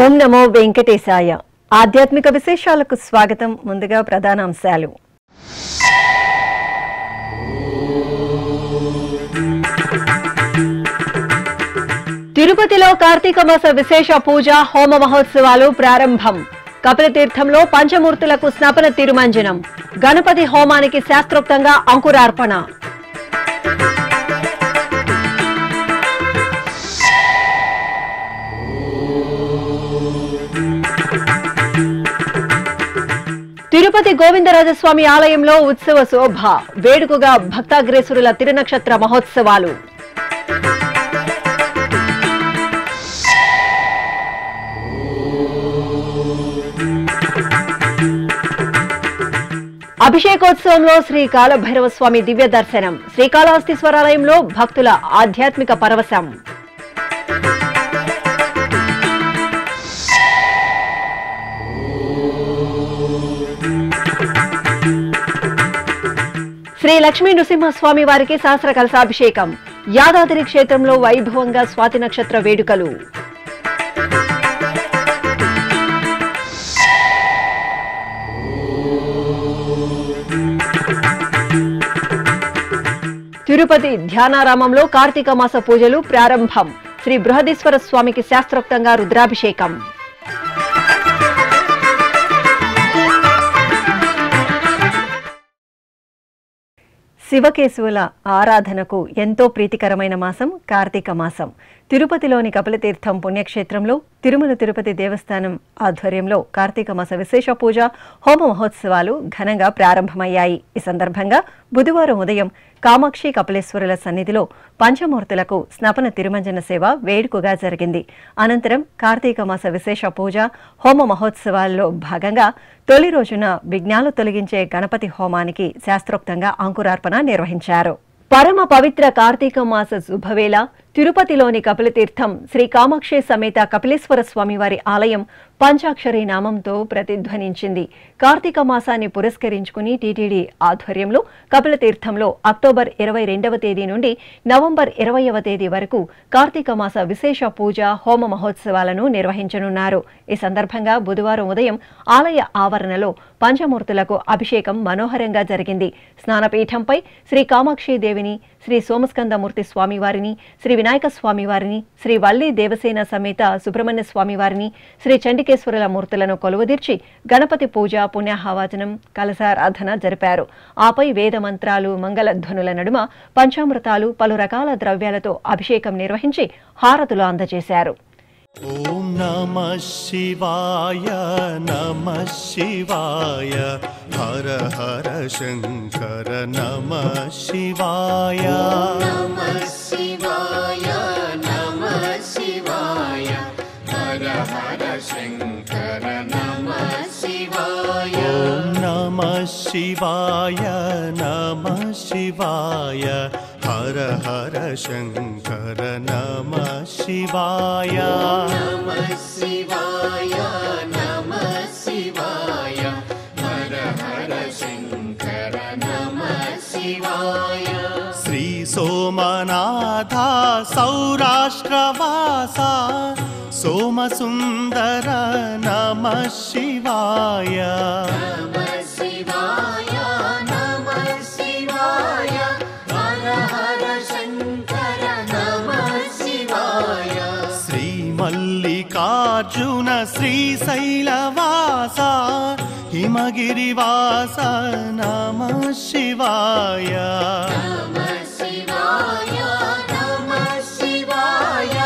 ఓం నమో వెంకటేశాయ. ఆధ్యాత్మిక విశేషాలకు స్వాగతం. ముందుగా ప్రధానాంశాలు. తిరుపతిలో కార్తీక మాస విశేష పూజ హోమ మహోత్సవాలు ప్రారంభం. కపిలతీర్థంలో పంచమూర్తులకు స్నపన తిరుమంజనం. గణపతి హోమానికి శాస్త్రోక్తంగా అంకురార్పణ. తిరుపతి గోవిందరాజస్వామి ఆలయంలో ఉత్సవ శోభ. వేడుకగా భక్తాగ్రేసురుల తిరునక్షత్ర మహోత్సవాలు. అభిషేకోత్సవంలో శ్రీ కాలభైరవస్వామి దివ్య దర్శనం. శ్రీకాళహస్తీశ్వరాలయంలో భక్తుల ఆధ్యాత్మిక పరవశం. శ్రీ లక్ష్మీ నృసింహస్వామి వారికి సహస్ర కలశాభిషేకం. యాదాద్రి క్షేత్రంలో వైభవంగా స్వాతి నక్షత్ర వేడుకలు. తిరుపతి ధ్యానారామంలో కార్తీక మాస పూజలు ప్రారంభం. శ్రీ బృహదీశ్వర స్వామికి శాస్త్రోక్తంగా రుద్రాభిషేకం. శివకేశవుల ఆరాధనకు ఎంతో ప్రీతికరమైన మాసం కార్తీక మాసం. తిరుపతిలోని కపిలతీర్థం పుణ్యక్షేత్రంలో తిరుమల తిరుపతి దేవస్థానం ఆధ్వర్యంలో కార్తీక మాస విశేష పూజ హోమ మహోత్సవాలు ఘనంగా ప్రారంభమయ్యాయి. ఈ సందర్భంగా బుధవారం ఉదయం కామాక్షి కపిలేశ్వరుల సన్నిధిలో పంచమూర్తులకు స్నపన తిరుమంజన సేవ వేడుకగా జరిగింది. అనంతరం కార్తీక మాస విశేష పూజ హోమ మహోత్సవాల్లో భాగంగా తొలి రోజున విఘ్నాలు తొలగించే గణపతి హోమానికి శాస్త్రోక్తంగా అంకురార్పణ నిర్వహించారు. పరమ పవిత్ర కార్తీక మాస శుభవేళ తిరుపతిలోని కపిలతీర్థం శ్రీ కామాక్షి సమేత కపిలేశ్వర స్వామివారి ఆలయం పంచాక్షరి నామంతో ప్రతిధ్వనించింది. కార్తీక మాసాన్ని పురస్కరించుకుని టీటీడీ ఆధ్వర్యంలో కపిలతీర్థంలో అక్టోబర్ 22వ తేదీ నుండి నవంబర్ 20వ తేదీ వరకు కార్తీక మాస విశేష పూజ హోమ మహోత్సవాలను నిర్వహించనున్నారు. ఈ సందర్భంగా బుధవారం ఉదయం ఆలయ ఆవరణలో పంచమూర్తులకు అభిషేకం మనోహరంగా జరిగింది. స్నానపీఠంపై శ్రీ కామాక్షి దేవిని, శ్రీ సోమస్కందమూర్తి స్వామివారిని, శ్రీ వినాయక స్వామివారిని, శ్రీ వల్లి దేవసేన సమేత సుబ్రహ్మణ్య స్వామివారిని, శ్రీ చండికేశ్వరుల మూర్తులను కొలువుదీర్చి గణపతి పూజ పుణ్యాహవాచనం కలశారాధన జరిపారు. ఆపై వేద మంత్రాలు మంగళధ్వనుల నడుమ పంచామృతాలు పలు రకాల ద్రవ్యాలతో అభిషేకం నిర్వహించి హారతులు అందజేశారు. ఓం నమః శివాయ నమః శివాయ హర హర శంకర నమః శివాయ నమః శివాయ నమః శివాయ హర హర శంకర నమః శివాయ ఓం నమః శివాయ నమః శివాయ హర హర శంకర నమః శివాయ నమః శివాయ నమః శివాయ హర హర శంకర నమః శివాయ శ్రీ సోమనాథ సౌరాష్ట్రవాస సోమసుందర నమః శివాయ నమః శివాయ నమః శివాయ హర హర శంకర నమః శివాయ శ్రీ మల్లికార్జున శ్రీశైలవాస హిమగిరివాస నమః శివాయ నమః శివాయ నమః శివాయ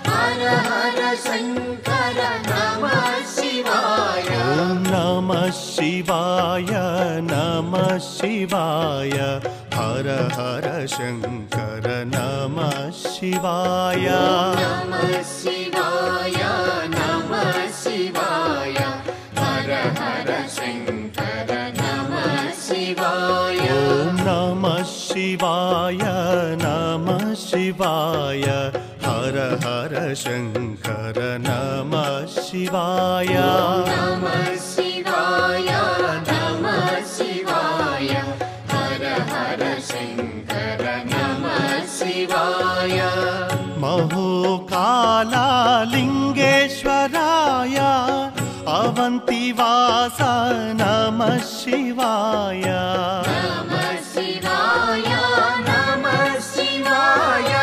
హర హర శంకర నమః శివాయ ఓం నమః శివాయ నమః శివాయ హర హర శంకర నమః శివాయ నమః శివాయ నమః శివాయ హర హర శంకర నమః శివాయ ఓం నమః శివాయ నమః శివాయ హర హర శంకర నమః శివాయ నమః శివాయ నమః శివాయ హర హర శంకర నమః శివాయ మహోకాళలింగేశ్వరాయ शान्तिवास नमः शिवाय नमः शिवाय नमः शिवाय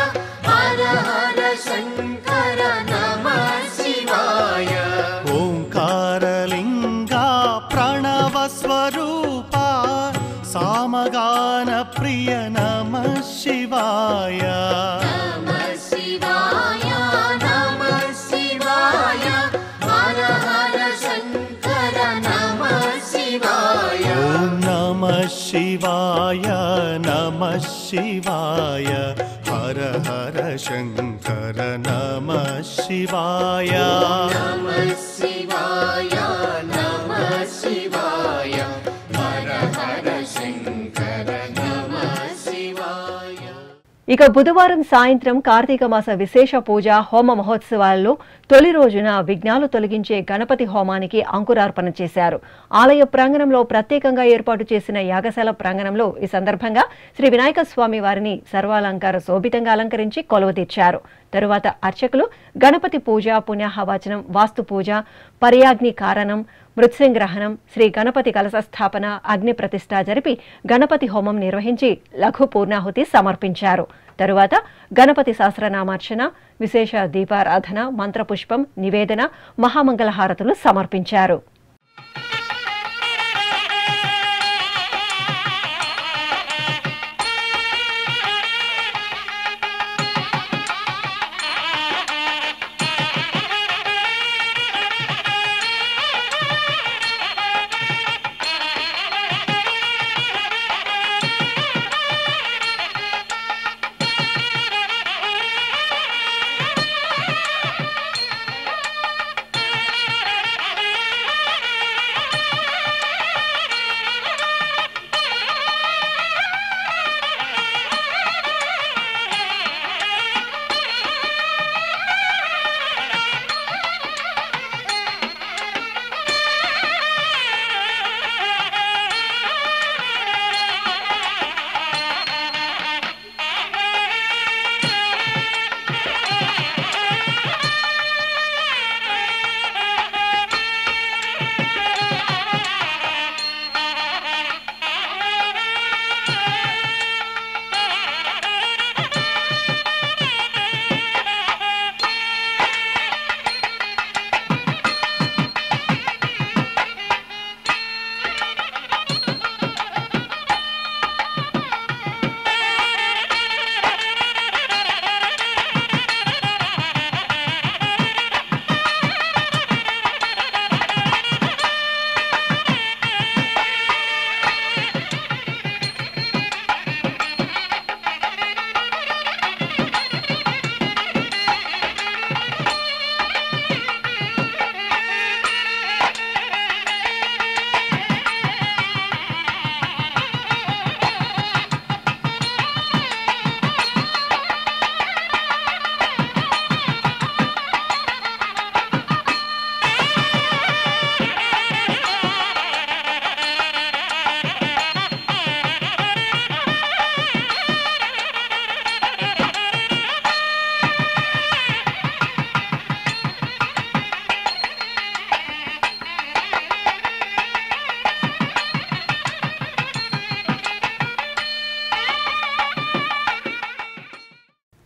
हर हर शङ्कर नमः शिवाय ओङ्कारलिङ्गा प्रणवस्वरूपा सामगानप्रिय नमः शिवाय नमः शिवाय नमः शिवाय हर हर शङ्कर नमः शिवाय ॐ नमः शिवाय नमः शिवाय हर हर शङ्कर नमः शिवाय नमः शिवाय नमः शिवाय हर हर शङ्कर नमः शिवाय। ఇక బుధవారం సాయంత్రం కార్తీక మాస విశేష పూజ హోమ మహోత్సవాల్లో తొలి రోజున విఘ్నాలు తొలగించే గణపతి హోమానికి అంకురార్పణ చేశారు. ఆలయ ప్రాంగణంలో ప్రత్యేకంగా ఏర్పాటు చేసిన యాగశాల ప్రాంగణంలో ఈ సందర్భంగా శ్రీ వినాయక స్వామి వారిని సర్వాలంకార శోభితంగా అలంకరించి కొలువుతీర్చారు. తరువాత అర్చకులు గణపతి పూజ, పుణ్యాహవాచనం, వాస్తు పూజ, పర్యాగ్ని కారణం, మృత్సింగ్రహణం, శ్రీ గణపతి కలశ స్థాపన, అగ్ని ప్రతిష్ఠ జరిపి గణపతి హోమం నిర్వహించి లఘు పూర్ణాహుతి సమర్పించారు. తరువాత గణపతి సహస్రనామార్చన, విశేష దీపారాధన, మంత్రపుష్పం, నివేదన, మహామంగళహారతులు సమర్పించారు.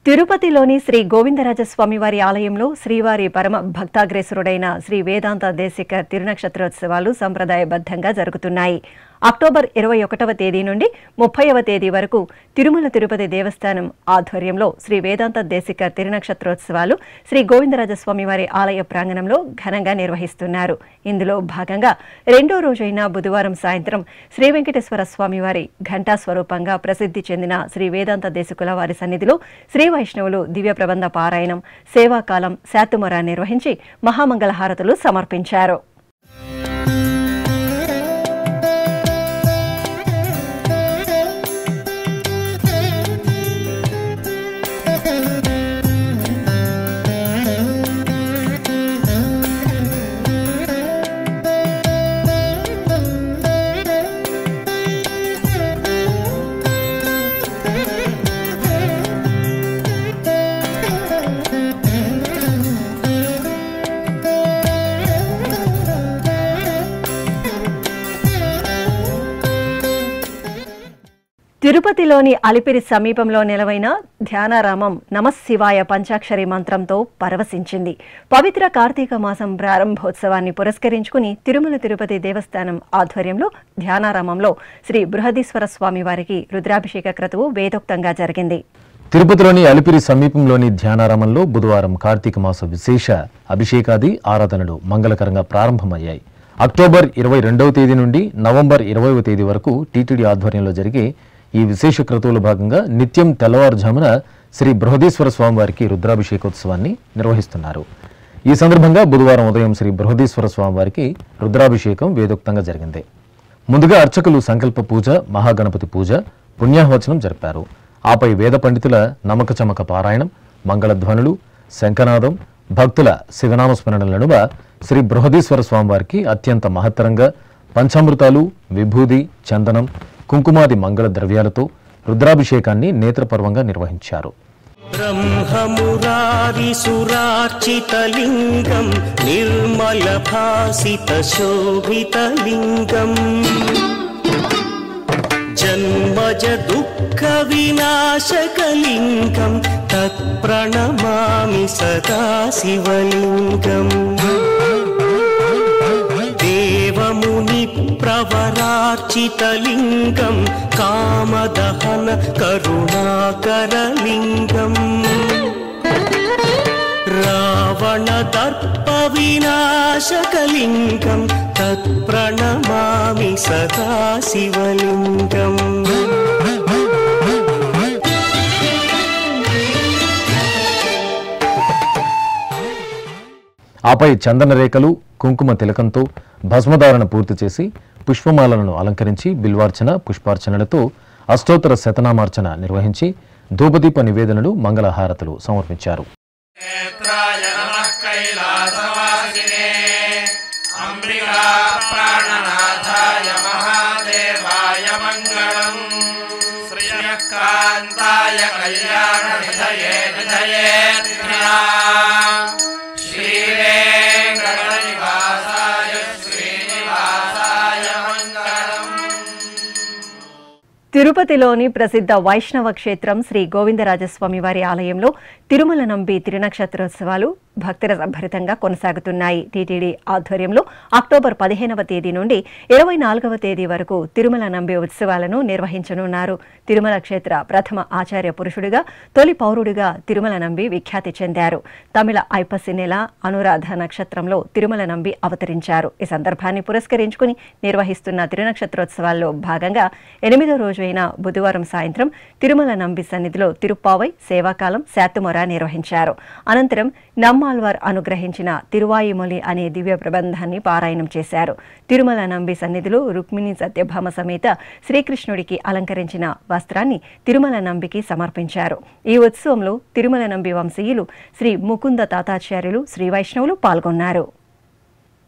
తిరుపతిలోని శ్రీ గోవిందరాజస్వామి వారి ఆలయంలో శ్రీవారి పరమ భక్తాగ్రేసురుడైన శ్రీ వేదాంత దేశిక తిరునక్షత్రోత్సవాలు సంప్రదాయబద్ధంగా జరుగుతున్నాయి. అక్టోబర్ 21వ తేదీ నుండి 30వ తేదీ వరకు తిరుమల తిరుపతి దేవస్థానం ఆధ్వర్యంలో శ్రీ వేదాంత దేశిక తిరునక్షత్రోత్సవాలు శ్రీ గోవిందరాజస్వామి వారి ఆలయ ప్రాంగణంలో ఘనంగా నిర్వహిస్తున్నారు. ఇందులో భాగంగా రెండో రోజైన బుధవారం సాయంత్రం శ్రీ వెంకటేశ్వర స్వామి వారి ఘంటా స్వరూపంగా ప్రసిద్ధి చెందిన శ్రీ వేదాంత దేశికుల వారి సన్నిధిలో శ్రీ వైష్ణవులు దివ్య ప్రబంధ పారాయణం, సేవాకాలం, శాతుమర నిర్వహించి మహామంగళహారతులు సమర్పించారు. తిరుపతిలోని అలిపిరి సమీపంలో నెలవైన ధ్యానారామం నమశివాయ పంచాక్షరి మంత్రంతో పరవశించింది. పవిత్ర కార్తీక మాసం ప్రారంభోత్సవాన్ని పురస్కరించుకుని తిరుమల తిరుపతి దేవస్థానం ఆధ్వర్యంలో ధ్యానారామంలో శ్రీ బృహదీశ్వర స్వామి వారికి రుద్రాభిషేక క్రతువు వేదోక్తంగా జరిగింది. తిరుపతిలోని అలిపిరి సమీపంలోని ధ్యానారామంలో బుధవారం కార్తీక మాస విశేష అభిషేకాది ఆరాధనలు మంగళకరంగా ప్రారంభమయ్యాయి. అక్టోబర్ 22వ తేదీ నుండి నవంబర్ 20వ తేదీ వరకు టీటీడీ ఆధ్వర్యంలో జరిగే ఈ విశేష క్రతువులో భాగంగా నిత్యం తెల్లవారుజామున శ్రీ బృహదీశ్వర స్వామివారికి రుద్రాభిషేకోత్సవాన్ని నిర్వహిస్తున్నారు. ఈ సందర్భంగా బుధవారం ఉదయం శ్రీ బృహదీశ్వర స్వామివారికి రుద్రాభిషేకం వేదోక్తంగా జరిగింది. ముందుగా అర్చకులు సంకల్ప పూజ, మహాగణపతి పూజ, పుణ్యాహవచనం జరిపారు. ఆపై వేద పండితుల నమక చమక పారాయణం, మంగళధ్వనులు, శంఖనాదం, భక్తుల శివనామస్మరణల నడుమ శ్రీ బృహదీశ్వర స్వామివారికి అత్యంత మహత్తరంగా పంచామృతాలు, విభూది, చందనం, కుంకుమాది మంగళ ద్రవ్యాలతో రుద్రాభిషేకాన్ని నేత్రపర్వంగా నిర్వహించారు. బ్రహ్మమురారిసురార్చితలింగం నిర్మలభాసితశోభితలింగం జన్మజ దుఃఖ వినాశకలింగం తత్ప్రణమామి సదా శివలింగం దేవముని ప్రవరార్చితలింగం కామదహన కరుణాకరలింగం రావణ దర్ప వినాశకలింగం తత్ప్రణమామి సదా శివలింగం ఆపై చందన రేఖలు, కుంకుమ తిలకంతో భస్మధారణ పూర్తి చేసి పుష్పమాలను అలంకరించి బిల్వార్చన, పుష్పార్చనలతో అష్టోత్తర శతనామార్చన నిర్వహించి ధూపదీప నివేదనలు, మంగళహారతులు సమర్పించారు. తిరుపతిలోని ప్రసిద్ధ వైష్ణవ క్షేత్రం శ్రీ గోవిందరాజస్వామి వారి ఆలయంలో తిరుమల నంబి తిరునక్షత్రోత్సవాలు భక్తుల సంభరితంగా కొనసాగుతున్నాయి. టీటీడీ ఆధ్వర్యంలో అక్టోబర్ 15వ తేదీ నుండి 24వ తేదీ వరకు తిరుమల నంబి ఉత్సవాలను నిర్వహించనున్నారు. తిరుమల క్షేత్ర ప్రథమ ఆచార్య పురుషుడిగా, తొలి పౌరుడిగా తిరుమల నంబి విఖ్యాతి చెందారు. తమిళ ఐపసి నెల అనురాధ నక్షత్రంలో తిరుమల నంబి అవతరించారు. ఈ సందర్భాన్ని పురస్కరించుకుని నిర్వహిస్తున్న తిరునక్షత్రోత్సవాల్లో భాగంగా 8వ రోజు అయిన బుధవారం సాయంత్రం తిరుమల నంబి సన్నిధిలో తిరుప్పావై, సేవాకాలం, శాతుమొర నిర్వహించారు. అనంతరం నమ్మాళ్వార్ అనుగ్రహించిన తిరువాయిమొలి అనే దివ్య ప్రబంధాన్ని పారాయణం చేశారు. తిరుమల నంబి సన్నిధిలో రుక్మిణి సత్యభామ సమేత శ్రీకృష్ణుడికి అలంకరించిన వస్త్రాన్ని తిరుమల నంబికి సమర్పించారు. ఈ ఉత్సవంలో తిరుమల నంబి వంశీయులు శ్రీ ముకుంద తాతాచార్యులు, శ్రీ వైష్ణవులు పాల్గొన్నారు.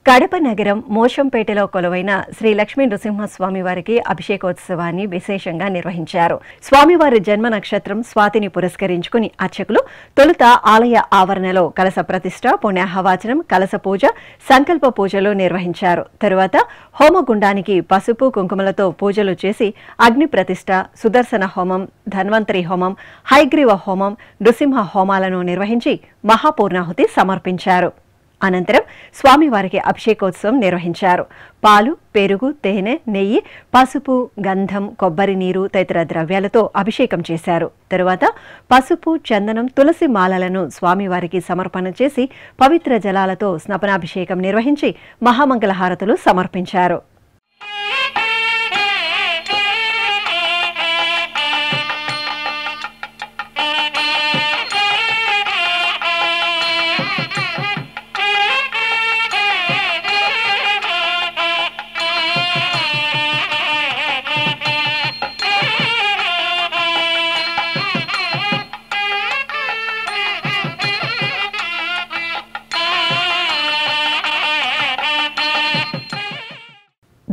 కడప నగరం మోషంపేటలో కొలువైన శ్రీ లక్ష్మీ నృసింహస్వామి వారికి అభిషేకోత్సవాన్ని విశేషంగా నిర్వహించారు. స్వామివారి జన్మ నక్షత్రం స్వాతిని పురస్కరించుకుని అర్చకులు తొలుత ఆలయ ఆవరణలో కలశ ప్రతిష్ఠ, పుణ్యాహవాచనం, కలశ పూజ, సంకల్ప పూజలు నిర్వహించారు. తరువాత హోమగుండానికి పసుపు, కుంకుమలతో పూజలు చేసి అగ్ని ప్రతిష్ఠ, సుదర్శన హోమం, ధన్వంతరి హోమం, హైగ్రీవ హోమం, నృసింహ హోమాలను నిర్వహించి మహాపూర్ణాహుతి సమర్పించారు. అనంతరం స్వామివారికి అభిషేకోత్సవం నిర్వహించారు. పాలు, పెరుగు, తేనె, నెయ్యి, పసుపు, గంధం, కొబ్బరి నీరు తదితర ద్రవ్యాలతో అభిషేకం చేశారు. తరువాత పసుపు, చందనం, తులసి మాలలను స్వామివారికి సమర్పణ చేసి పవిత్ర జలాలతో స్నపనాభిషేకం నిర్వహించి మహామంగళహారతులు సమర్పించారు.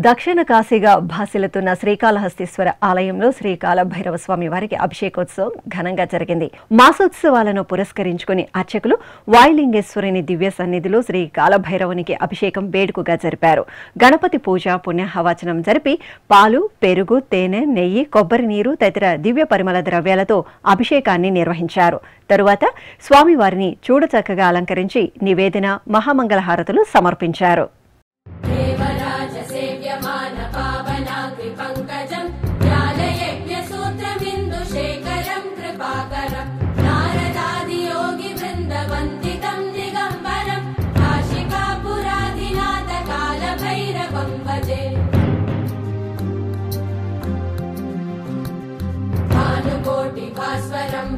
దక్షిణ కాశీగా భాసిల్లుతున్న శ్రీకాళహస్తీశ్వర ఆలయంలో శ్రీ కాలభైరవ స్వామి వారికి అభిషేకోత్సవం ఘనంగా జరిగింది. మాసోత్సవాలను పురస్కరించుకుని అర్చకులు వాయులింగేశ్వరుని దివ్య సన్నిధిలో శ్రీ కాలభైరవునికి అభిషేకం వేడుకగా జరిపారు. గణపతి పూజ పుణ్యాహవాచనం జరిపి పాలు, పెరుగు, తేనె, నెయ్యి, కొబ్బరి నీరు తదితర దివ్య పరిమళ ద్రవ్యాలతో అభిషేకాన్ని నిర్వహించారు. తరువాత స్వామివారిని చూడచక్కగా అలంకరించి నివేదన, మహామంగళహారతులు సమర్పించారు.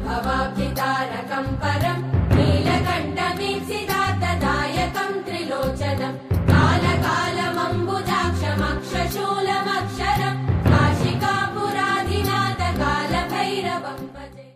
భవాబ్ధితారకం పరం నీలకంఠమీప్సిదాత్తదాయకం త్రిలోచనం కాలకాలమంబుజాక్షమక్షశూలమక్షరం కాశికాపురాధినాథ కాలభైరవం భజే.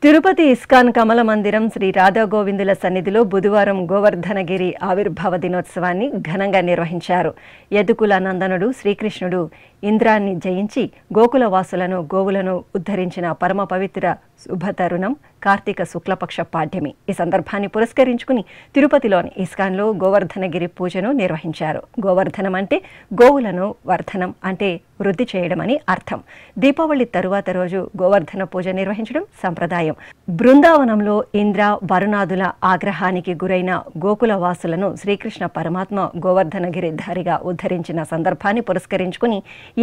తిరుపతి ఇస్కాన్ కమల మందిరం శ్రీ రాధా గోవిందుల సన్నిధిలో బుధవారం గోవర్ధనగిరి ఆవిర్భావ దినోత్సవాన్ని ఘనంగా నిర్వహించారు. యదుకుల నందనుడు శ్రీకృష్ణుడు ఇంద్రాన్ని జయించి గోకులవాసులను, గోవులను ఉద్ధరించిన పరమ పవిత్ర శుభతరుణం కార్తీక శుక్లపక్ష పాడ్యమి. ఈ సందర్భాన్ని పురస్కరించుకుని తిరుపతిలోని ఇస్కాన్లో గోవర్ధనగిరి పూజను నిర్వహించారు. గోవర్ధనం అంటే గోవులను, వర్ధనం అంటే వృద్ధి చేయడం అని అర్థం. దీపావళి తరువాత రోజు గోవర్ధన పూజ నిర్వహించడం సంప్రదాయం. బృందావనంలో ఇంద్ర, వరుణాదుల ఆగ్రహానికి గురైన గోకుల వాసులను శ్రీకృష్ణ పరమాత్మ గోవర్ధనగిరి ధారిగా ఉద్ధరించిన సందర్భాన్ని పురస్కరించుకుని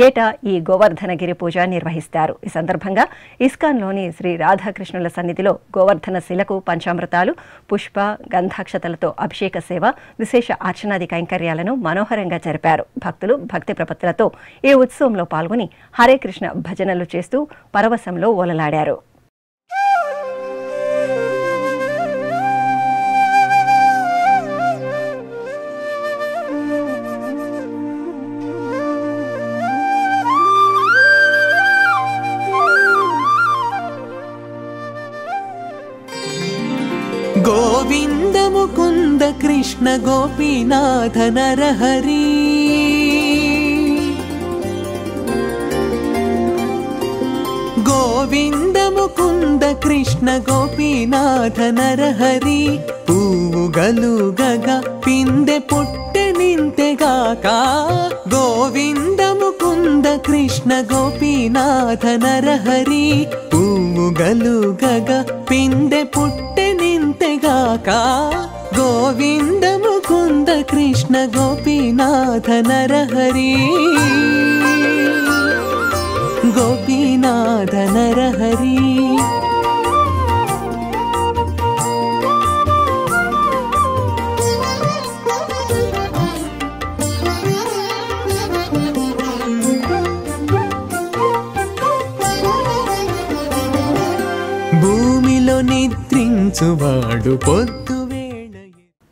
ఏటా ఈ గోవర్ధనగిరి పూజ నిర్వహిస్తారు. ఈ సందర్భంగా ఇస్కాన్లోని శ్రీ రాధాకృష్ణుల సన్నిధిలో గోవర్ధన శిలకు పంచామృతాలు, పుష్ప, గంధాక్షతలతో అభిషేక సేవ, విశేష అర్చనాది కైంకర్యాలను మనోహరంగా జరిపారు. భక్తులు భక్తి ప్రపత్తులతో ఈ ఉత్సవంలో పాల్గొని హరే కృష్ణ భజనలు చేస్తూ పరవశంలో ఓలలాడారు. గోవింద ముకుంద కృష్ణ గోపీనాథ నరహరి గోవింద ముకుంద కృష్ణ గోపీనాథ నరహరి పువ్వుగలు గగ పిందె పుట్టె నింతెగాక గోవింద ముకుంద కృష్ణ గోపీనాథ నరహరి పువ్వుగలు గగ పిందె పుట్టె నింతెగాక గోవింద ముకుంద కృష్ణ గోపీనాథ నరహరి గోపీనాథ నరహరి. భూమిలో నిద్రించువాడు పొద్దు.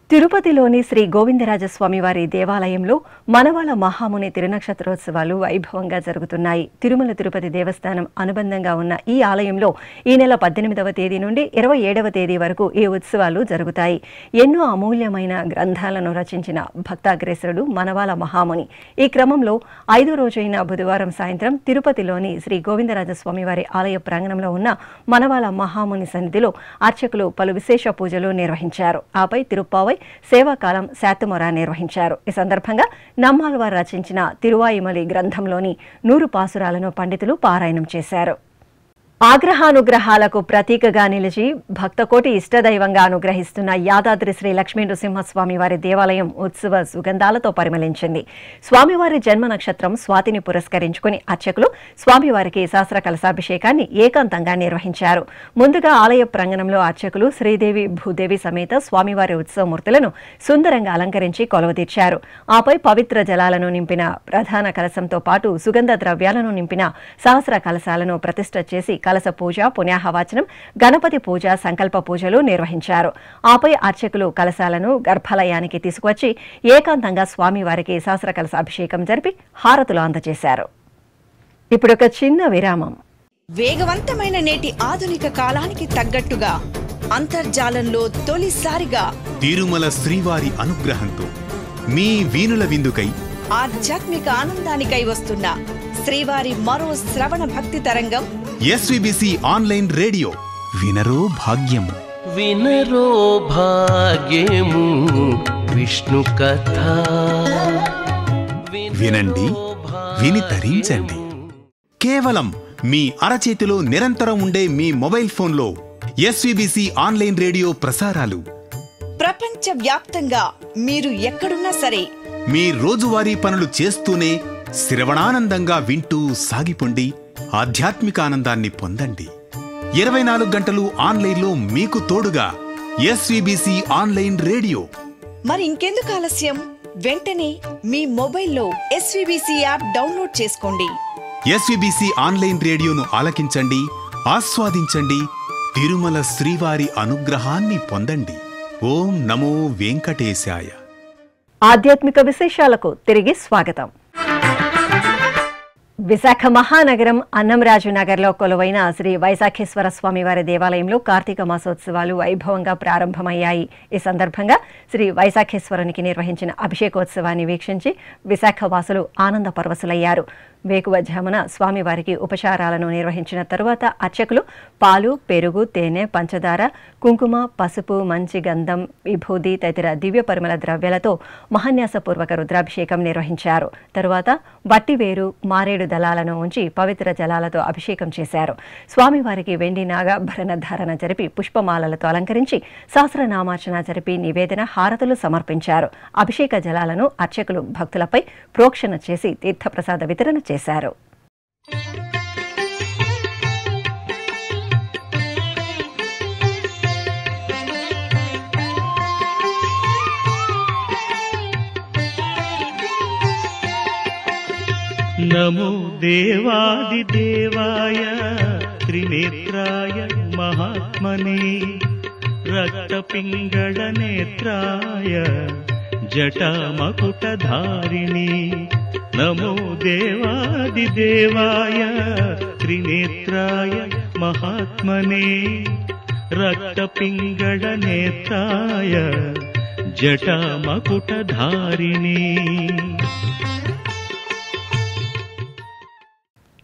తిరుపతిలోని శ్రీ గోవిందరాజస్వామి వారి దేవాలయంలో మనవాళ మహాముని తిరునక్షత్రోత్సవాలు వైభవంగా జరుగుతున్నాయి. తిరుమల తిరుపతి దేవస్థానం అనుబంధంగా ఉన్న ఈ ఆలయంలో ఈ నెల 18వ తేదీ నుండి 27వ తేదీ వరకు ఈ ఉత్సవాలు జరుగుతాయి. ఎన్నో అమూల్యమైన గ్రంథాలను రచించిన భక్తాగ్రేసరుడు మనవాళ మహాముని. ఈ క్రమంలో 5వ రోజైన బుధవారం సాయంత్రం తిరుపతిలోని శ్రీ గోవిందరాజస్వామి వారి ఆలయ ప్రాంగణంలో ఉన్న మనవాళ మహాముని సన్నిధిలో అర్చకులు పలు విశేష పూజలు నిర్వహించారు. ఆపై తిరుప్పావై సేవాకాలం శాతుమొర నిర్వహించారు. ఈ సందర్భంగా నమ్మాళ్వార్ రచించిన తిరువాయిమలి గ్రంథంలోని 100 పాసురాలను పండితులు పారాయణం చేశారు. ఆగ్రహానుగ్రహాలకు ప్రతీకగా నిలిచి భక్తకోటి ఇష్టదైవంగా అనుగ్రహిస్తున్న యాదాద్రి శ్రీ లక్ష్మీ నృసింహస్వామి వారి దేవాలయం ఉత్సవ సుగంధాలతో పరిమళించింది. స్వామివారి జన్మ నక్షత్రం స్వాతిని పురస్కరించుకుని అర్చకులు స్వామివారికి సహస్ర కలశాభిషేకాన్ని ఏకాంతంగా నిర్వహించారు. ముందుగా ఆలయ ప్రాంగణంలో అర్చకులు శ్రీదేవి, భూదేవి సమేత స్వామివారి ఉత్సవమూర్తులను సుందరంగా అలంకరించి కొలువుదీర్చారు. ఆపై పవిత్ర జలాలను నింపిన ప్రధాన కలశంతో పాటు సుగంధ ద్రవ్యాలను నింపిన సహస్ర కలశాలను ప్రతిష్ఠ చేసి కలశ పూజ, పుణ్యాహవాచనం, గణపతి పూజ, సంకల్ప పూజలు నిర్వహించారు. ఆపై అర్చకులు కలశాలను గర్భాలయానికి తీసుకువచ్చి ఏకాంతంగా స్వామివారికి సహస్ర కలశ అభిషేకం జరిపి హారతులు అందజేశారు. ఇప్పుడు ఒక చిన్న విరామం. వేగవంతమైన నేటి ఆధునిక కాలానికి తగ్గట్టుగా అంతర్జాలంలో తొలిసారిగా తిరుమల శ్రీవారి అనుగ్రహంతో మీ వీణుల విందుకై ఆధ్యాత్మిక ఆనందానికై వస్తున్న శ్రీవారి మరో శ్రవణ భక్తి తరంగం ఎస్విబిసి ఆన్లైన్ రేడియో వినరో భాగ్యము. వినరో భాగ్యము విష్ణు కథ. వినండి, విని తరించండి. కేవలం మీ అరచేతిలో నిరంతరం ఉండే మీ మొబైల్ ఫోన్లో ఎస్విబిసి ఆన్లైన్ రేడియో ప్రసారాలు ప్రపంచ వ్యాప్తంగా మీరు ఎక్కడున్నా సరే మీ రోజువారీ పనులు చేస్తూనే శ్రవణానందంగా వింటూ సాగిపోండి, ఆధ్యాత్మిక ఆనందాన్ని పొందండి. 24 గంటలు ఆన్లైన్లో మీకు తోడుగా ఎస్విబిసి ఆన్లైన్ రేడియో. మరి ఇంకెందుకు ఆలస్యం? వెంటనే మీ మొబైల్లో ఎస్విబిసి యాప్ డౌన్లోడ్ చేసుకోండి. ఎస్విబిసి ఆన్లైన్ రేడియోను ఆలకించండి, ఆస్వాదించండి, తిరుమల శ్రీవారి అనుగ్రహాన్ని పొందండి. ఓం నమో వెంకటేశాయ. ఆధ్యాత్మిక విశేషాలకు తిరిగి స్వాగతం. విశాఖ మహానగరం అన్నంరాజు నగర్లో కొలువైన శ్రీ వైశాఖేశ్వర స్వామివారి దేవాలయంలో కార్తీక మాసోత్సవాలు వైభవంగా ప్రారంభమయ్యాయి. ఈ సందర్భంగా శ్రీ వైశాఖేశ్వరునికి నిర్వహించిన అభిషేకోత్సవాన్ని వీక్షించి విశాఖ వాసులు ఆనంద పరవశులయ్యారు. వేకువజామున స్వామివారికి ఉపచారాలను నిర్వహించిన తరువాత అర్చకులు పాలు, పెరుగు, తేనె, పంచదార, కుంకుమ, పసుపు, మంచి గంధం, విభూది తదితర దివ్య పరిమళ ద్రవ్యాలతో మహాన్యాసపూర్వక రుద్రాభిషేకం నిర్వహించారు. తరువాత వట్టివేరు, మారేడు దళాలను ఉంచి పవిత్ర జలాలతో అభిషేకం చేశారు. స్వామివారికి వెండి నాగాభరణ ధారణ జరిపి పుష్పమాలలతో అలంకరించి సహస్రనామార్చన జరిపి నివేదన, హారతులు సమర్పించారు. అభిషేక జలాలను అర్చకులు భక్తులపై ప్రోక్షణ చేసి తీర్థప్రసాద వితరణ చేశారు. నమో దేవాదిదేవాయ త్రినేత్రాయ మహాత్మనే రక్తపింగళనేత్రాయ జటామకుటధారిణి. నమో దేవాదిదేవాయ త్రినేత్రాయ మహాత్మనే రక్తపింగళనేత్రాయ జటామకుటధారిణి.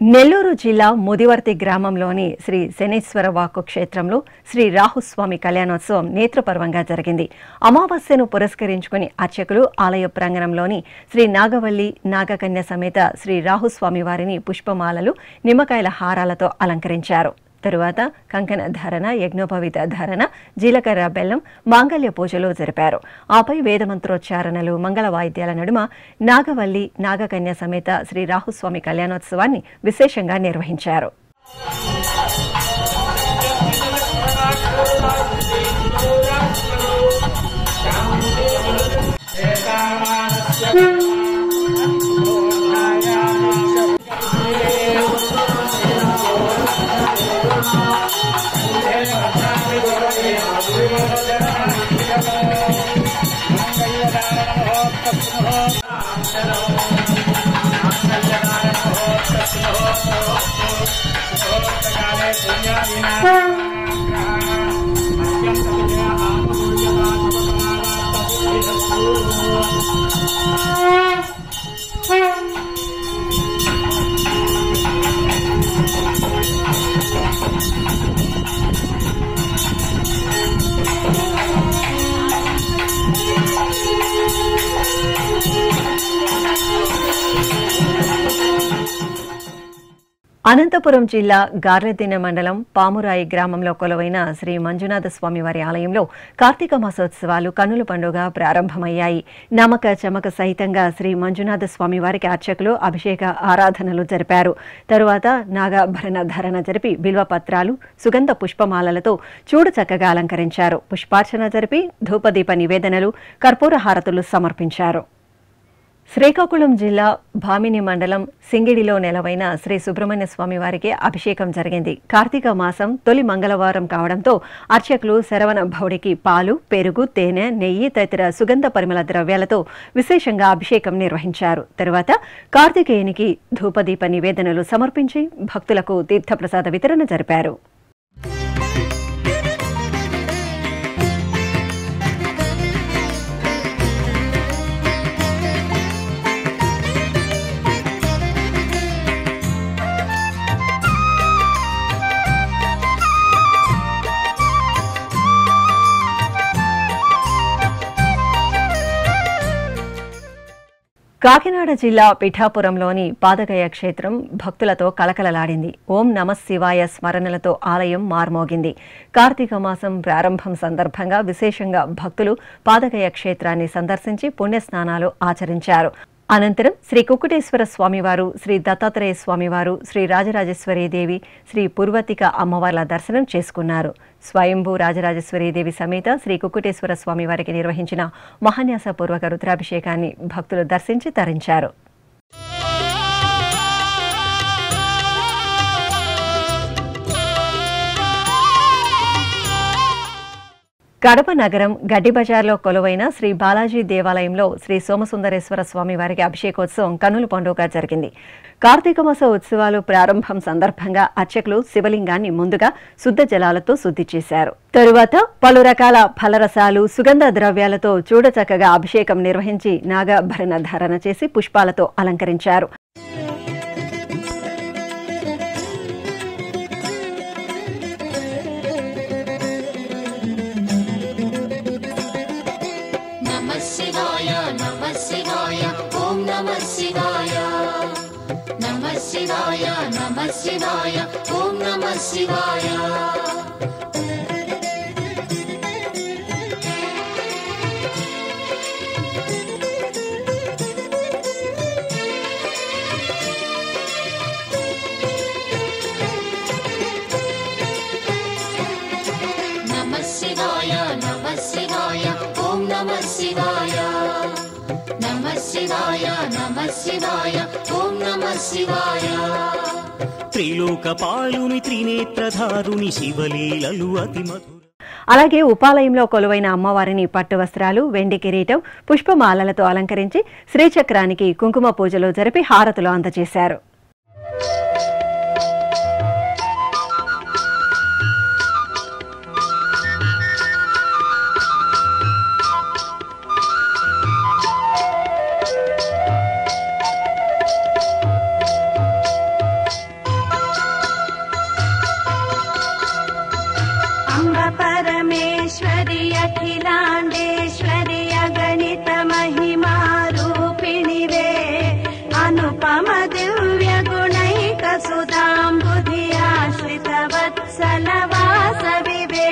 నెల్లూరు జిల్లా ముదివర్తి గ్రామంలోని శ్రీ శనేశ్వర వాక్కు క్షేత్రంలో శ్రీ రాహుస్వామి కళ్యాణోత్సవం నేత్రపర్వంగా జరిగింది. అమావాస్యను పురస్కరించుకుని అర్చకులు ఆలయ ప్రాంగణంలోని శ్రీ నాగవల్లి నాగకన్య సమేత శ్రీ రాహుస్వామి వారిని పుష్పమాలలు, నిమ్మకాయల హారాలతో అలంకరించారు. తరువాత కంకణ ధారణ, యజ్ఞోపవీత ధారణ, జీలకర్ర బెల్లం, మాంగళ్య పూజలు జరిపారు. ఆపై వేదమంత్రోచ్చారణలు, మంగళ వాయిద్యాల నడుమ నాగవల్లి నాగకన్య సమేత శ్రీ రాహుస్వామి కళ్యాణోత్సవాన్ని విశేషంగా నిర్వహించారు. అనంతపురం జిల్లా గార్లదిన్న మండలం పామురాయి గ్రామంలో కొలువైన శ్రీ మంజునాథ స్వామివారి ఆలయంలో కార్తీక మాసోత్సవాలు కన్నుల పండుగ ప్రారంభమయ్యాయి. నమక చమక సహితంగా శ్రీ మంజునాథ స్వామివారికి అర్చకులు అభిషేక ఆరాధనలు జరిపారు. తరువాత నాగాభరణ ధారణ జరిపి బిల్వపత్రాలు, సుగంధ పుష్పమాలలతో చూడు చక్కగా అలంకరించారు. పుష్పార్చన జరిపి ధూపదీప నివేదనలు, కర్పూర హారతులు సమర్పించారు. శ్రీకాకుళం జిల్లా భామిని మండలం సింగిడిలో నెలవైన శ్రీ సుబ్రహ్మణ్య స్వామి వారికి అభిషేకం జరిగింది. కార్తీక మాసం తొలి మంగళవారం కావడంతో అర్చకులు శరవణ భౌడికి పాలు, పెరుగు, తేనె, నెయ్యి తదితర సుగంధ పరిమళ ద్రవ్యాలతో విశేషంగా అభిషేకం నిర్వహించారు. తరువాత కార్తికేయునికి ధూపదీప నివేదనలు సమర్పించి భక్తులకు తీర్థప్రసాద వితరణ జరిపారు. కాకినాడ జిల్లా పిఠాపురంలోని పాదగయ క్షేత్రం భక్తులతో కలకలలాడింది. ఓం నమః శివాయ స్మరణలతో ఆలయం మార్మోగింది. కార్తీక మాసం ప్రారంభం సందర్భంగా విశేషంగా భక్తులు పాదగయ క్షేత్రాన్ని సందర్శించి పుణ్యస్నానాలు ఆచరించారు. అనంతరం శ్రీ కుక్కుటేశ్వర స్వామివారు, శ్రీ దత్తాత్రేయ స్వామివారు, శ్రీ రాజరాజేశ్వరీదేవి, శ్రీ పూర్వతిక అమ్మవార్ల దర్శనం చేసుకున్నారు. స్వయంభూ రాజరాజేశ్వరీదేవి సమేత శ్రీ కుక్కుటేశ్వర స్వామివారికి నిర్వహించిన మహాన్యాసపూర్వక రుద్రాభిషేకాన్ని భక్తులు దర్శించి తరించారు. కడప నగరం గడ్డిబజార్లో కొలువైన శ్రీ బాలాజీ దేవాలయంలో శ్రీ సోమసుందరేశ్వర స్వామివారికి అభిషేకోత్సవం కన్నుల పండుగగా జరిగింది. కార్తీక మాస ఉత్సవాలు ప్రారంభం సందర్భంగా అర్చకులు శివలింగాన్ని ముందుగా శుద్ధ జలాలతో శుద్ధి చేశారు. తరువాత పలు రకాల ఫలరసాలు, సుగంధ ద్రవ్యాలతో చూడచక్కగా అభిషేకం నిర్వహించి నాగాభరణ ధారణ చేసి పుష్పాలతో అలంకరించారు. నమః శివాయ ఓం నమః శివాయ. నమః శివాయ ఓం నమః శివాయ. నమః శివాయ ఓం నమః శివాయ. త్రిలోకపాలుని త్రినేత్రధారుని శివలీలలు అతి మధుర. అలాగే ఉపాలయంలో కొలువైన అమ్మవారిని పట్టు వస్త్రాలు, వెండి కిరీటం, పుష్పమాలలతో అలంకరించి శ్రీచక్రానికి కుంకుమ పూజలు జరిపి హారతులు అందజేశారు. परमेश्वरि अखिलाण्डेश्वरि अगणित महिमा रूपिणि वे अनुपम दिव्य गुणैक सुधाम्बुधि आश्रित वत्सल वासवि वे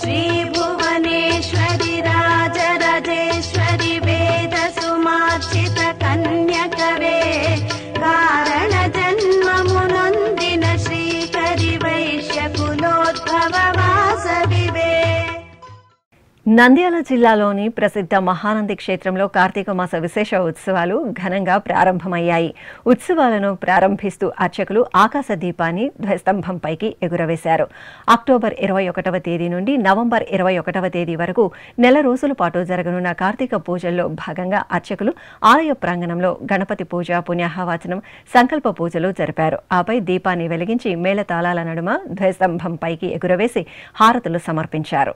श्री भुवनेश्वरि राजराजेश्वरि वेद सुमार्चित कन्यकवे कारण जन्ममुनोन्दिन श्रीकरि वैश्य कुलोद्भव నంద్యాల జిల్లాలోని ప్రసిద్ధ మహానంది క్షేత్రంలో కార్తీక మాస విశేష ఉత్సవాలు ఘనంగా ప్రారంభమయ్యాయి. ఉత్సవాలను ప్రారంభిస్తూ అర్చకులు ఆకాశ దీపాన్ని ధ్వజస్తంభంపైకి ఎగురవేశారు. అక్టోబర్ 21వ తేదీ నుండి నవంబర్ 21వ తేదీ వరకు నెల రోజుల పాటు జరగనున్న కార్తీక పూజల్లో భాగంగా అర్చకులు ఆలయ ప్రాంగణంలో గణపతి పూజ, పుణ్యాహవాచనం, సంకల్ప పూజలు జరిపారు. ఆపై దీపాన్ని వెలిగించి మేళతాళాల నడుమ ధ్వజస్తంభంపైకి ఎగురవేసి హారతులు సమర్పించారు.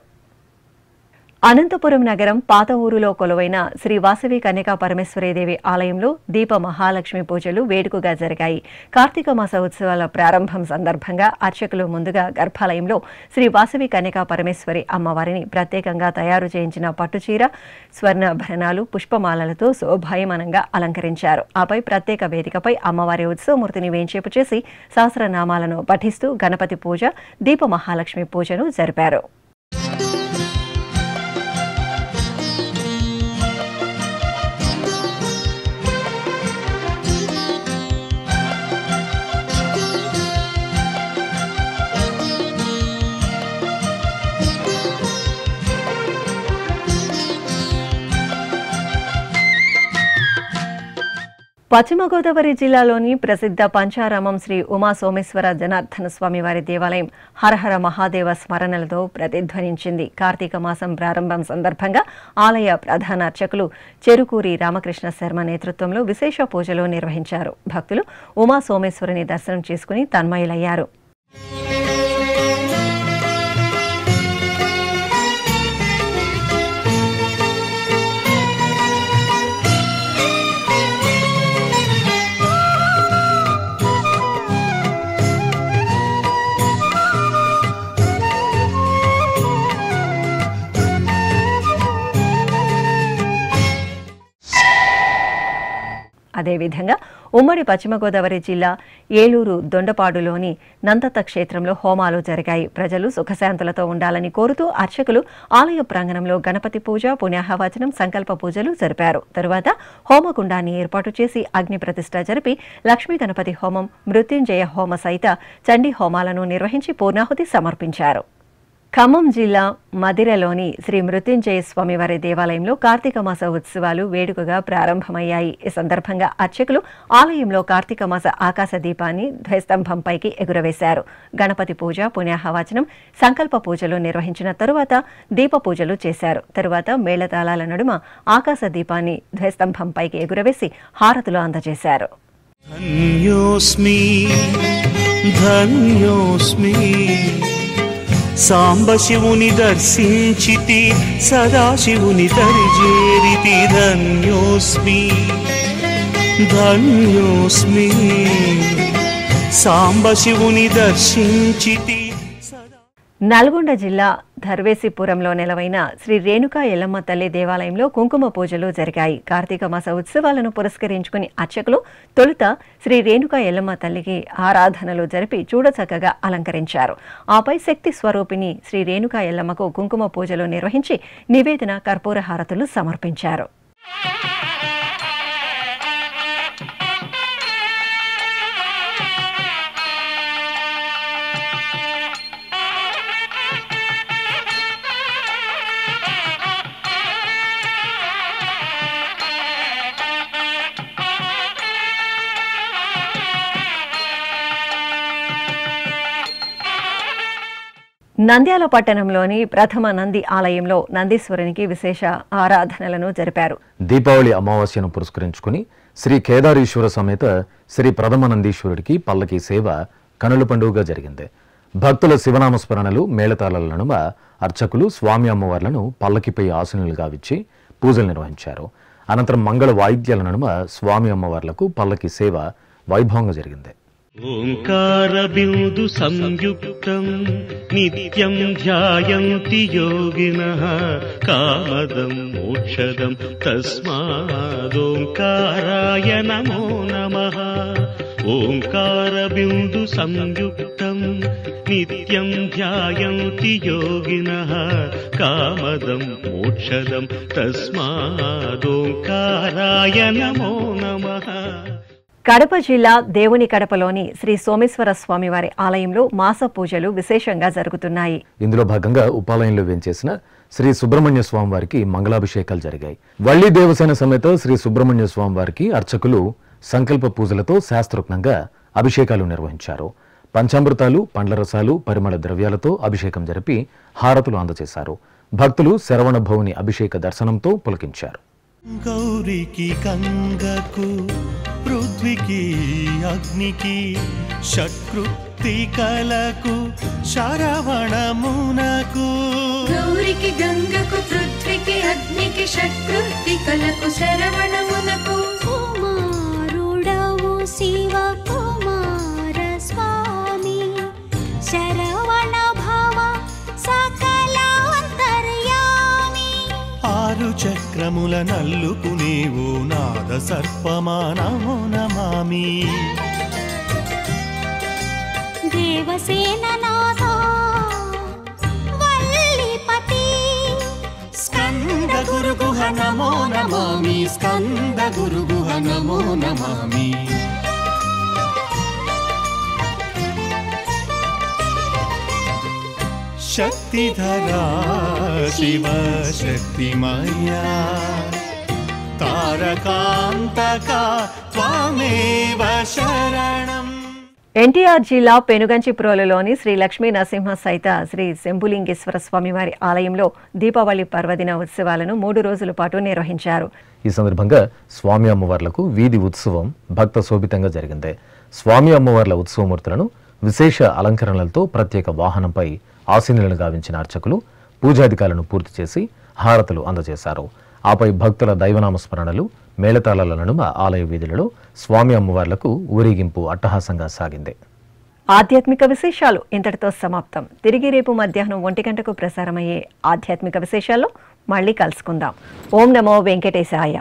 అనంతపురం నగరం పాత ఊరులో కొలువైన శ్రీ వాసవి కన్యకా పరమేశ్వరీదేవి ఆలయంలో దీప మహాలక్ష్మి పూజలు వేడుకగా జరిగాయి. కార్తీక మాస ఉత్సవాల ప్రారంభం సందర్భంగా అర్చకులు ముందుగా గర్భాలయంలో శ్రీ వాసవి కన్యకా పరమేశ్వరి అమ్మవారిని ప్రత్యేకంగా తయారు చేయించిన పట్టుచీర, స్వర్ణాభరణాలు, పుష్పమాలలతో శోభాయమానంగా అలంకరించారు. ఆపై ప్రత్యేక వేదికపై అమ్మవారి ఉత్సవమూర్తిని వేంచేపు చేసి సహస్రనామాలను పఠిస్తూ గణపతి పూజ, దీప మహాలక్ష్మి పూజను జరిపారు. పశ్చిమ గోదావరి జిల్లాలోని ప్రసిద్ధ పంచారామం శ్రీ ఉమా సోమేశ్వర జనార్దన స్వామివారి దేవాలయం హరహర మహాదేవ స్మరణలతో ప్రతిధ్వనించింది. కార్తీక మాసం ప్రారంభం సందర్భంగా ఆలయ ప్రధాన అర్చకులు చెరుకూరి రామకృష్ణ శర్మ నేతృత్వంలో విశేష పూజలు నిర్వహించారు. భక్తులు ఉమా సోమేశ్వరుని దర్శనం చేసుకుని తన్మయులయ్యారు. అదేవిధంగా ఉమ్మడి పశ్చిమ గోదావరి జిల్లా ఏలూరు దొండపాడులోని నందత క్షేత్రంలో హోమాలు జరిగాయి. ప్రజలు సుఖశాంతులతో ఉండాలని కోరుతూ అర్చకులు ఆలయ ప్రాంగణంలో గణపతి పూజ, పుణ్యాహవచనం, సంకల్ప పూజలు జరిపారు. తరువాత హోమగుండాన్ని ఏర్పాటు చేసి అగ్ని ప్రతిష్ఠ జరిపి లక్ష్మీ గణపతి హోమం, మృత్యుంజయ హోమ సహిత చండీ హోమాలను నిర్వహించి పూర్ణాహుతి సమర్పించారు. ఖమ్మం జిల్లా మదిరలోని శ్రీ మృత్యుంజయ స్వామివారి దేవాలయంలో కార్తీక మాస ఉత్సవాలు వేడుకగా ప్రారంభమయ్యాయి. ఈ సందర్భంగా అర్చకులు ఆలయంలో కార్తీక మాస ఆకాశ దీపాన్ని ధ్వజస్తంభంపైకి ఎగురవేశారు. గణపతి పూజ, పుణ్యాహవచనం, సంకల్ప పూజలు నిర్వహించిన తరువాత దీప పూజలు చేశారు. తరువాత మేళతాళాల నడుమ ఆకాశ దీపాన్ని ధ్వజస్తంభంపైకి ఎగురవేసి హారతులు అందజేశారు. ధన్యోస్మి ధన్యోస్మి సాంబశివుని దర్శించితి, సదాశివుని దరిజేరితి. ధన్యోస్మి ధన్యోస్మి సాంబశివుని దర్శించితి. నల్గొండ జిల్లా ధర్వేసిపురంలో నెలవైన శ్రీ రేణుకా ఎల్లమ్మ తల్లి దేవాలయంలో కుంకుమ పూజలు జరిగాయి. కార్తీక మాస ఉత్సవాలను పురస్కరించుకుని అర్చకులు తొలుత శ్రీ రేణుకా ఎల్లమ్మ తల్లికి ఆరాధనలు జరిపి చూడచక్కగా అలంకరించారు. ఆపై శక్తి స్వరూపిణి శ్రీ రేణుకా ఎల్లమ్మకు కుంకుమ పూజలు నిర్వహించి నివేదన, కర్పూర హారతులు సమర్పించారు. నంద్యాల పట్టణంలోని ప్రథమ నంది ఆలయంలో నందీశ్వరునికి విశేష ఆరాధనలను జరిపారు. దీపావళి అమావాస్యను పురస్కరించుకుని శ్రీ కేదారీశ్వర సమేత శ్రీ ప్రథమ నందీశ్వరుడికి పల్లకి సేవ కనుల పండుగగా జరిగింది. భక్తుల శివనామస్మరణలు, మేళతాళాల నడుమ అర్చకులు స్వామి అమ్మవార్లను పల్లకిపై ఆసనులుగా విచ్చి పూజలు నిర్వహించారు. అనంతరం మంగళ వాయిద్యాల నడుమ స్వామి అమ్మవార్లకు పల్లకి సేవ వైభవంగా జరిగింది. ఓంకార బిందు సంయుక్తం నిత్యం ధ్యాయంతి యోగినః కామదం మోక్షదం తస్మాదోంకారాయ నమో నమః. ఓంకార బిందు సంయుక్తం నిత్యం ధ్యాయంతి యోగినః కామదం మోక్షదం తస్మాదోంకారాయ నమో నమః. కడప జిల్లా దేవుని కడపలోని శ్రీ సోమేశ్వర స్వామివారి ఆలయంలో మాస పూజలు విశేషంగా జరుగుతున్నాయి. ఇందులో భాగంగా ఉపాలయంలో వేంచేసిన శ్రీ సుబ్రహ్మణ్య స్వామి వారికి మంగళాభిషేకాలు జరిగాయి. వల్లి దేవసేన సమేత శ్రీ సుబ్రహ్మణ్య స్వామి వారికి అర్చకులు సంకల్ప పూజలతో శాస్త్రోక్తంగా అభిషేకాలు నిర్వహించారు. పంచామృతాలు, పండ్ల రసాలు, పరిమళ ద్రవ్యాలతో అభిషేకం జరిపి హారతులు అందజేశారు. భక్తులు శరవణ భవుని అభిషేక దర్శనంతో పులకించారు. గౌరికి గంగకు పృథ్వీకి అగ్నికి షట్కృత్తికలకు శరవణమునకు. గౌరికి గంగకు పృథ్వీకి అగ్నికి షట్కృత్తికలకు శరవణమునకు. కుమారుడవు శివ కుమార స్వామి శరవణ భవ సకలాంతర్యామి. ఆరు చక్రముల నల్లుకునేవు నాద సర్పమా నమో నమామి. దేవసేన నాథ వల్లిపతి స్కంద గురు గుహ నమో నమామి. స్కంద గురు గుహ నమో నమామి. శక్తిధరా శివ శక్తిమయా తారకాంతకా త్వమేవ శరణం. ఎన్టీఆర్ జిల్లా పెనుగంచిప్రోలులోని శ్రీ లక్ష్మీ నరసింహ సహిత శ్రీ శంభులింగేశ్వర స్వామివారి ఆలయంలో దీపావళి పర్వదిన ఉత్సవాలను 3 రోజుల పాటు నిర్వహించారు. ఈ సందర్భంగా స్వామి అమ్మవార్లకు వీధి ఉత్సవం భక్త శోభితంగా జరిగింది. స్వామి అమ్మవార్ల ఉత్సవమూర్తులను విశేష అలంకరణలతో ప్రత్యేక వాహనంపై ఆసీనులను గావించిన అర్చకులు పూజాధికాలను పూర్తి చేసి హారతులు అందజేశారు. ఆపై భక్తుల దైవనామస్మరణలు, మేళతాళాల నడుమ ఆలయ వీధులలో స్వామి అమ్మవార్లకు ఊరేగింపు అట్టహాసంగా సాగింది. ఆధ్యాత్మిక విశేషాలు ఇంతటితో సమాప్తం. తిరిగి రేపు మధ్యాహ్నం 1 గంటకు ప్రసారమయ్యే ఆధ్యాత్మిక విశేషాల్లో మళ్ళీ కలుసుకుందాం. ఓం నమో వెంకటేశాయ.